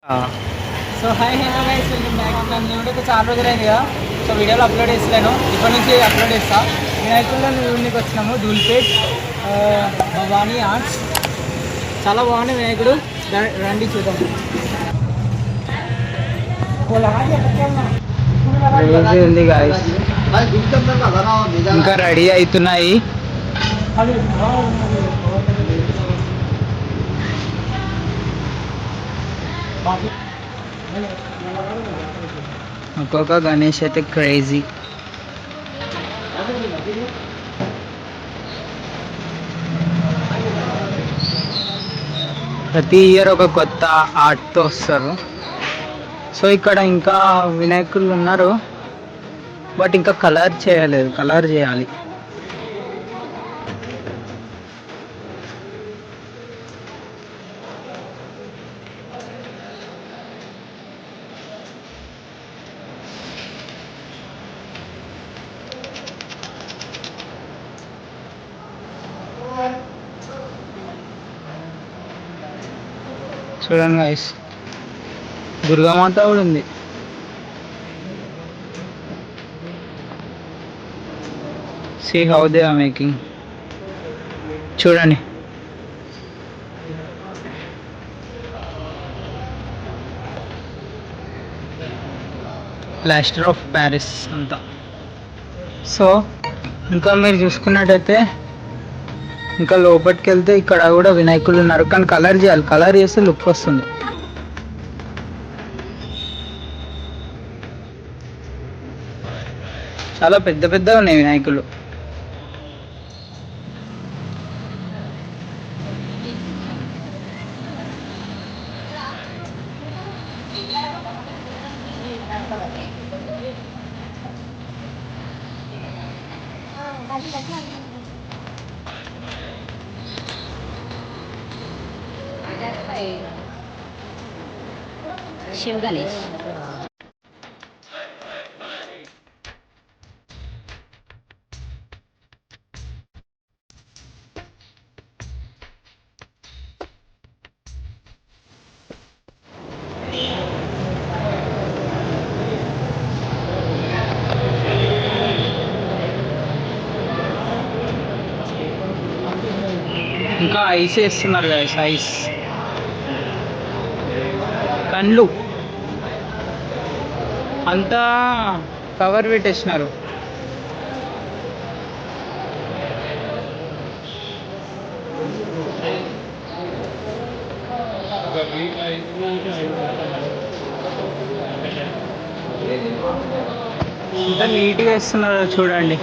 So hi hello guys, welcome back. నన్ను వీడియోకి చాలా రోజులైంది కదా, సో వీడియోలో అప్లోడ్ చేస్తలేను. ఇప్పటి నుంచి అప్లోడ్ చేస్తా. వినాయకుల్లో ఊరికి వచ్చినాము, ధూల్పేట్ భవానీ ఆర్ట్స్. చాలా బాగుంది వినాయకుడు, రండి చూద్దాం. ఉంది గాయస్, ఇంకా రెడీ అవుతున్నాయి. ఒక్కొక్క గణేష్ అయితే క్రేజీ. ప్రతి ఇయర్ ఒక కొత్త ఆర్ట్తో వస్తారు. సో ఇక్కడ ఇంకా వినాయకులు ఉన్నారు, బట్ ఇంకా కలర్ చేయలేదు, కలర్ చేయాలి. చూడండి గైస్, దుర్గామాత కూడా ఉంది. See how they are making. చూడండి, ప్లాస్టర్ ఆఫ్ ప్యారిస్ అంతా. సో ఇంకా మీరు చూసుకున్నట్టయితే ఇంకా లోపలికి వెళ్తే ఇక్కడ కూడా వినాయకులు ఉన్నారు, కానీ కలర్ చేయాలి. కలర్ చేస్తే లుక్ వస్తుంది. చాలా పెద్ద పెద్దగా ఉన్నాయి వినాయకులు. शिव गणेश ఇంకా ఐస్ వేస్తున్నారు గైస్, ఐస్ కళ్ళు అంతా కవర్ పెట్టేసినారు. ఎంత నీట్గా వేస్తున్నారో చూడండి.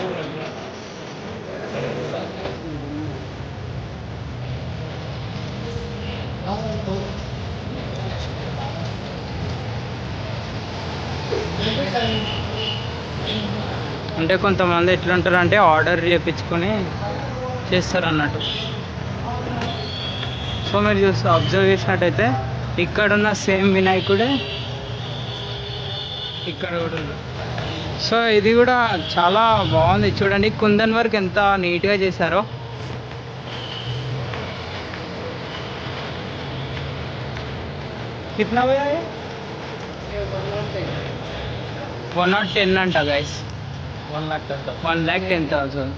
అంటే కొంతమంది ఎట్లుంటారు అంటే ఆర్డర్ చేయించుకొని చేస్తారు అన్నట్టు. సో మీరు చూస్తే అబ్జర్వ్ చేసినట్టయితే ఇక్కడున్న సేమ్ వినాయకుడే ఇక్కడ కూడా ఉంది. సో ఇది కూడా చాలా బాగుంది చూడండి, కుందన్ వర్క్ ఎంత నీట్గా చేశారో. కిतना भैया ये 110 అంట గైస్, 1,10,000.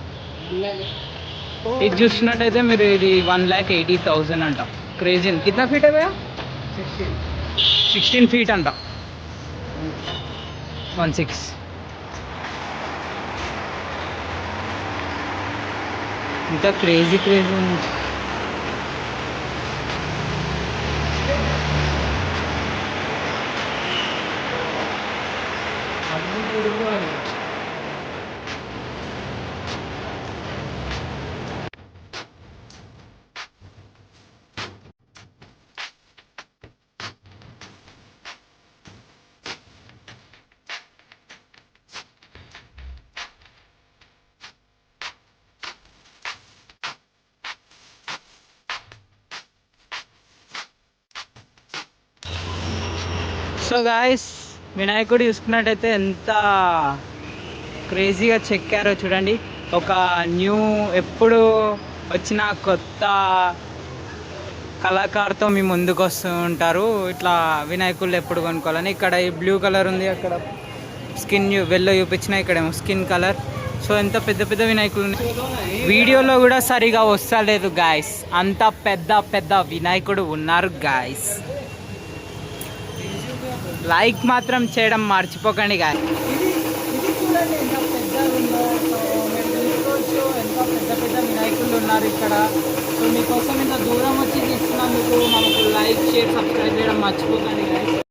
ఇది చూసినట్టయితే మీరు ఇది 1,80,000 అంట. క్రేజీ. కిतना ఫీట్ है भैया? 16 ఫీట్ అంట. 16. ఇంకా క్రేజీ క్రేజీ ఉంది. సో గాయస్, వినాయకుడు చూసుకున్నట్టయితే ఎంత క్రేజీగా చెక్కారో చూడండి. ఒక న్యూ ఎప్పుడు వచ్చిన కొత్త కళాకారుతో మీ ముందుకు వస్తూ ఉంటారు. ఇట్లా వినాయకుళ్ళు ఎప్పుడు కొనుక్కోవాలని. ఇక్కడ ఈ బ్లూ కలర్ ఉంది, అక్కడ స్కిన్ వెల్లో చూపించిన, ఇక్కడేమో స్కిన్ కలర్. సో ఎంత పెద్ద పెద్ద వినాయకులు ఉన్నాయి. వీడియోలో కూడా సరిగా వస్తలేదు గాయస్, అంత పెద్ద పెద్ద వినాయకుడు ఉన్నారు గాయస్. లైక్ మాత్రం చేయడం మర్చిపోకండి గాయస్. ఇది చూడండి ఎంత పెద్దగా ఉందో. సో మీరు చూసుకోవచ్చు ఎంత పెద్ద పెద్ద వినాయకులు ఉన్నారు ఇక్కడ. సో మీకోసం ఇంత దూరం వచ్చి తీస్తున్నందుకు మనకు లైక్, షేర్, సబ్స్క్రైబ్ చేయడం మర్చిపోకండి గాయస్.